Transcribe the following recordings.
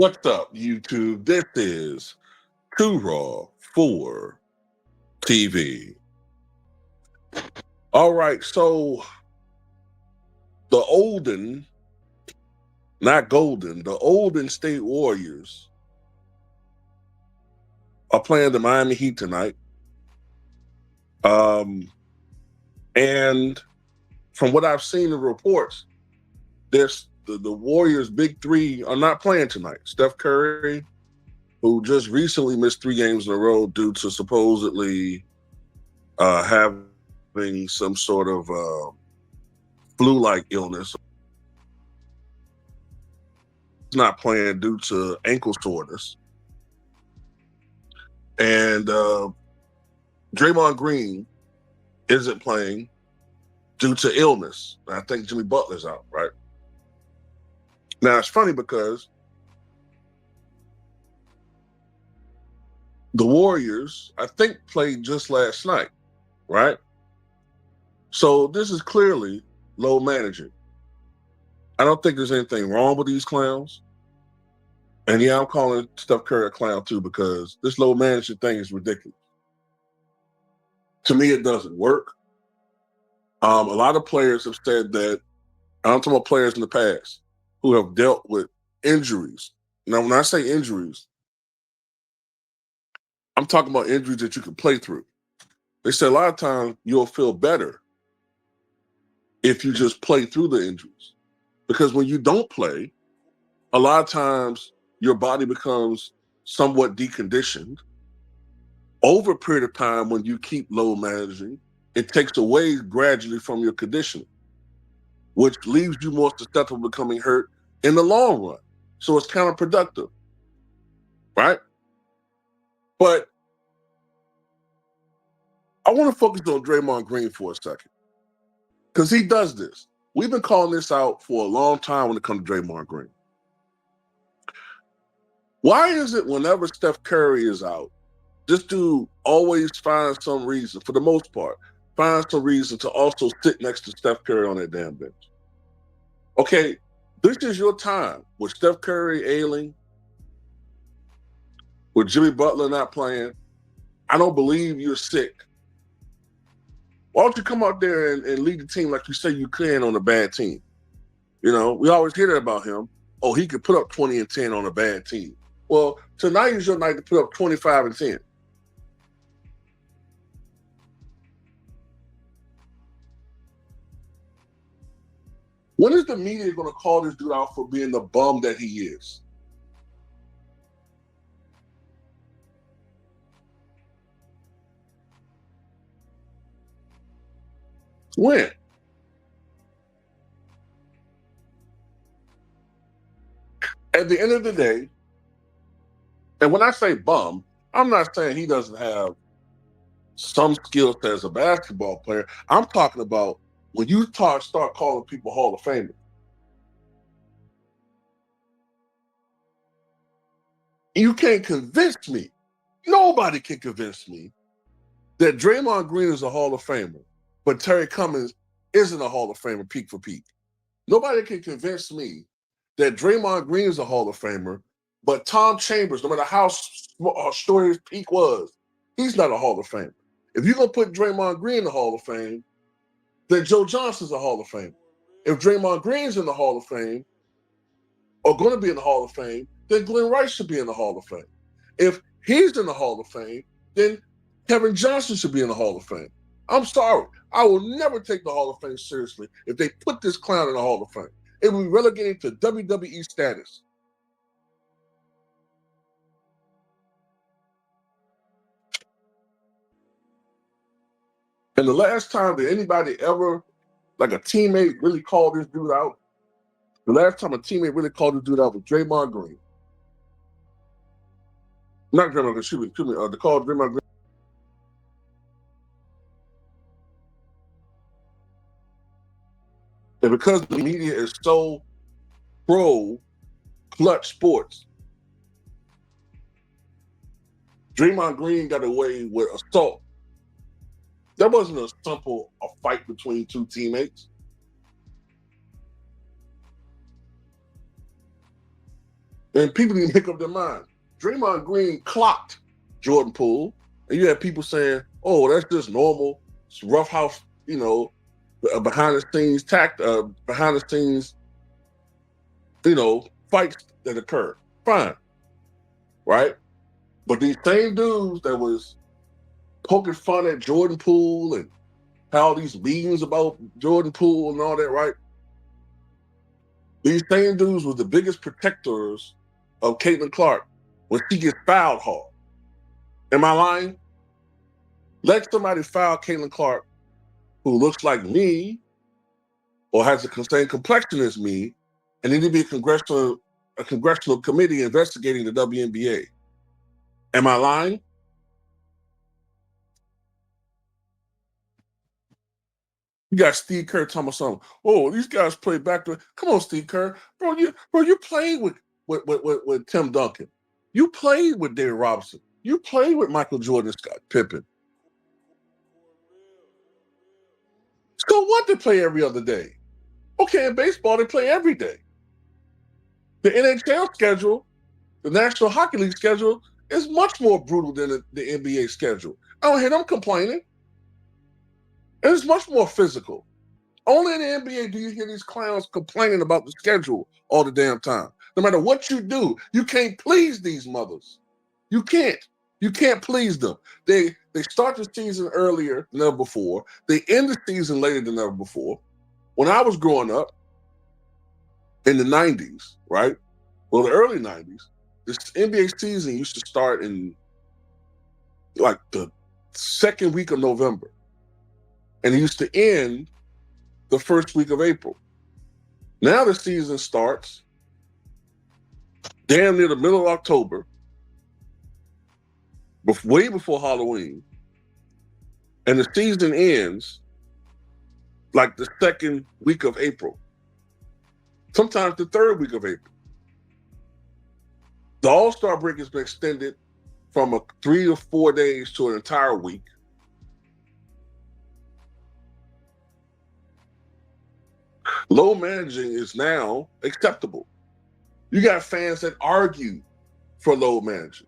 What's up, YouTube? This is Too Raw for TV. All right, so the the Olden State Warriors are playing the Miami Heat tonight. And from what I've seen in reports, there's the Warriors' big three are not playing tonight. Steph Curry, who just recently missed 3 games in a row due to supposedly having some sort of flu-like illness. He's not playing due to ankle soreness. And Draymond Green isn't playing due to illness. I think Jimmy Butler's out, right? Now, it's funny because the Warriors, I think, played just last night, right? So this is clearly low managing. I don't think there's anything wrong with these clowns. And yeah, I'm calling Steph Curry a clown too, because this low managing thing is ridiculous. To me, it doesn't work. A lot of players have said that, I'm talking about players in the past who have dealt with injuries. Now, when I say injuries, I'm talking about injuries that you can play through. They say a lot of times you'll feel better if you just play through the injuries. Because when you don't play, a lot of times your body becomes somewhat deconditioned. Over a period of time, when you keep low managing, it takes away gradually from your conditioning, which leaves you more susceptible to becoming hurt in the long run. So it's counterproductive, right? But I want to focus on Draymond Green for a second, because he does this. We've been calling this out for a long time when it comes to Draymond Green. Why is it whenever Steph Curry is out, this dude always finds some reason, for the most part, finds some reason to also sit next to Steph Curry on that damn bench? Okay, this is your time with Steph Curry ailing, with Jimmy Butler not playing. I don't believe you're sick. Why don't you come out there and lead the team like you say you can on a bad team? You know, we always hear that about him. Oh, he could put up 20 and 10 on a bad team. Well, tonight is your night to put up 25 and 10. When is the media going to call this dude out for being the bum that he is? When? At the end of the day, and when I say bum, I'm not saying he doesn't have some skill set as a basketball player. I'm talking about when you start calling people Hall of Famers. You can't convince me, nobody can convince me that Draymond Green is a Hall of Famer, but Terry Cummings isn't a Hall of Famer peak for peak. Nobody can convince me that Draymond Green is a Hall of Famer, but Tom Chambers, no matter how short his peak was, he's not a Hall of Famer. If you're going to put Draymond Green in the Hall of Fame, then Joe Johnson's a Hall of Fame. If Draymond Green's in the Hall of Fame, or going to be in the Hall of Fame, then Glenn Rice should be in the Hall of Fame. If he's in the Hall of Fame, then Kevin Johnson should be in the Hall of Fame. I'm sorry. I will never take the Hall of Fame seriously if they put this clown in the Hall of Fame. It will be relegated to WWE status. And the last time that anybody ever, like a teammate, really called this dude out, the last time a teammate really called this dude out was Draymond Green. Not Draymond Green, excuse me, they called Draymond Green. And because the media is so pro clutch sports, Draymond Green got away with assault. That wasn't a fight between two teammates. And people need to make up their minds. Draymond Green clocked Jordan Poole, and you have people saying, "Oh, that's just normal. It's rough house, behind the scenes fights that occur." Fine, right? But these same dudes that was poking fun at Jordan Poole and had all these meetings about Jordan Poole and all that, right? These same dudes were the biggest protectors of Caitlin Clark when she gets fouled hard. Am I lying? Let somebody foul Caitlin Clark who looks like me or has the same complexion as me, and there need to be a congressional committee investigating the WNBA. Am I lying? You got Steve Kerr talking about something. Oh, these guys play back to. Come on, Steve Kerr, you played with Tim Duncan. You played with David Robinson. You played with Michael Jordan, Scott Pippen. So what? They play every other day. Okay, in baseball they play every day. The NHL schedule, the National Hockey League schedule, is much more brutal than the NBA schedule. I don't hear them complaining. It's much more physical. Only in the NBA do you hear these clowns complaining about the schedule all the damn time. No matter what you do, you can't please these mothers. You can't. You can't please them. They start the season earlier than ever before. They end the season later than ever before. When I was growing up in the 90s, right? Well, the early 90s, this NBA season used to start in like the second week of November. And it used to end the first week of April. Now the season starts damn near the middle of October, way before Halloween, and the season ends like the second week of April, sometimes the third week of April. The All-Star break has been extended from 3 to 4 days to an entire week. Low managing is now acceptable. You got fans that argue for low managing,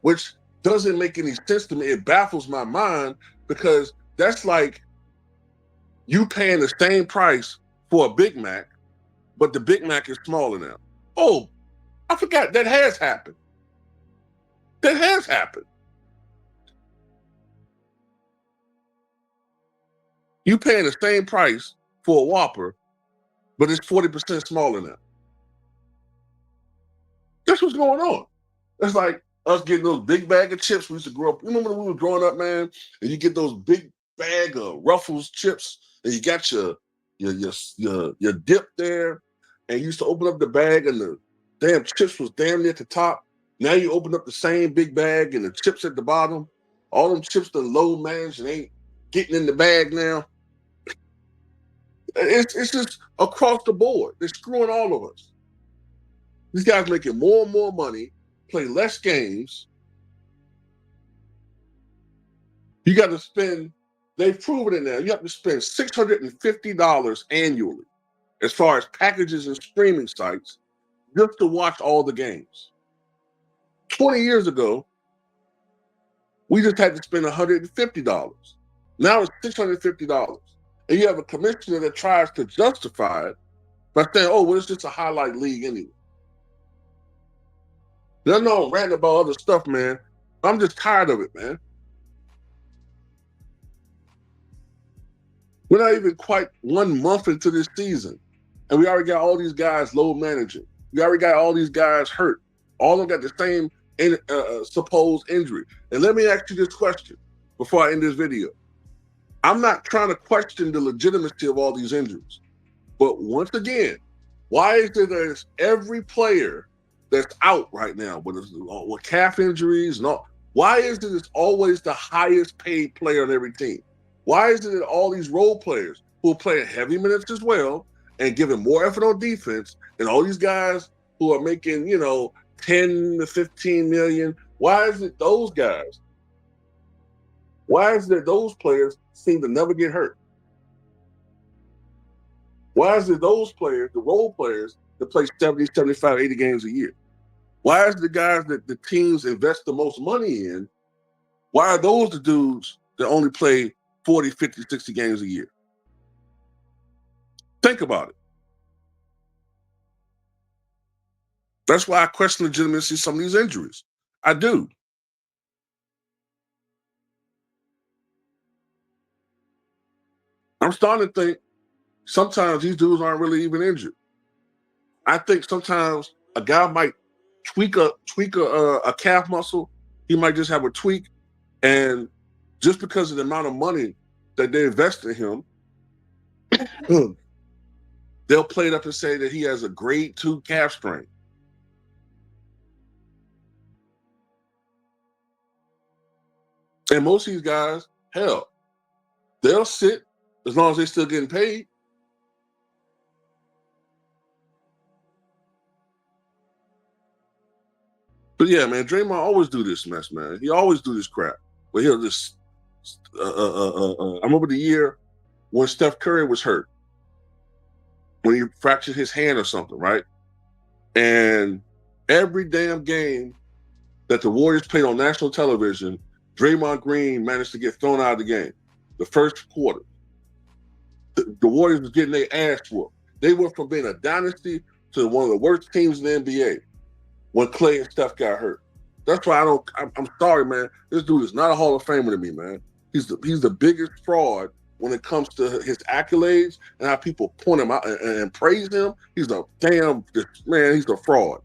which doesn't make any sense to me. It baffles my mind because that's like you paying the same price for a Big Mac, but the Big Mac is smaller now. Oh, I forgot that has happened. That has happened. You paying the same price for a Whopper, but it's 40% smaller now. That's what's going on. It's like us getting those big bag of chips. We used to grow up. You remember when we were growing up, man? And you get those big bag of Ruffles chips, and you got your dip there, and you used to open up the bag, and the damn chips was damn near at the top. Now you open up the same big bag, and the chips at the bottom. All them chips the low managed and ain't getting in the bag now. It's just across the board. They're screwing all of us. These guys making more and more money, play less games. You got to spend, they've proven it now, you have to spend $650 annually as far as packages and streaming sites just to watch all the games. 20 years ago, we just had to spend $150. Now it's $650. And you have a commissioner that tries to justify it by saying, oh, well, it's just a highlight league anyway. I know I'm ranting about other stuff, man. I'm just tired of it, man. We're not even quite 1 month into this season, and we already got all these guys low managing. We already got all these guys hurt. All of them got the same supposed injury. And let me ask you this question before I end this video. I'm not trying to question the legitimacy of all these injuries, but once again, why is it that every player that's out right now with calf injuries and all, why is it it's always the highest paid player on every team? Why is it that all these role players who are playing heavy minutes as well and giving more effort on defense, and all these guys who are making, 10 to 15 million, why is it those guys? Why is it those players seem to never get hurt? Why is it those players, the role players, that play 70, 75, 80 games a year? Why is the guys that the teams invest the most money in, why are those the dudes that only play 40, 50, 60 games a year? Think about it. That's why I question legitimacy of some of these injuries. I do. I'm starting to think sometimes these dudes aren't really even injured. I think sometimes a guy might tweak a calf muscle. He might just have a tweak, and just because of the amount of money that they invest in him, they'll play it up and say that he has a grade 2 calf strain. And most of these guys, hell, they'll sit as long as they're still getting paid. But yeah, man, Draymond always do this mess, man. He always do this crap. But he'll just. I remember the year when Steph Curry was hurt, when he fractured his hand or something, right? And every damn game that the Warriors played on national television, Draymond Green managed to get thrown out of the game. The first quarter, the Warriors was getting their ass whooped. They went from being a dynasty to one of the worst teams in the NBA when Clay and Steph got hurt. That's why I'm sorry, man. This dude is not a Hall of Famer to me, man. He's the biggest fraud when it comes to his accolades and how people point him out and praise him. He's a damn man. He's a fraud.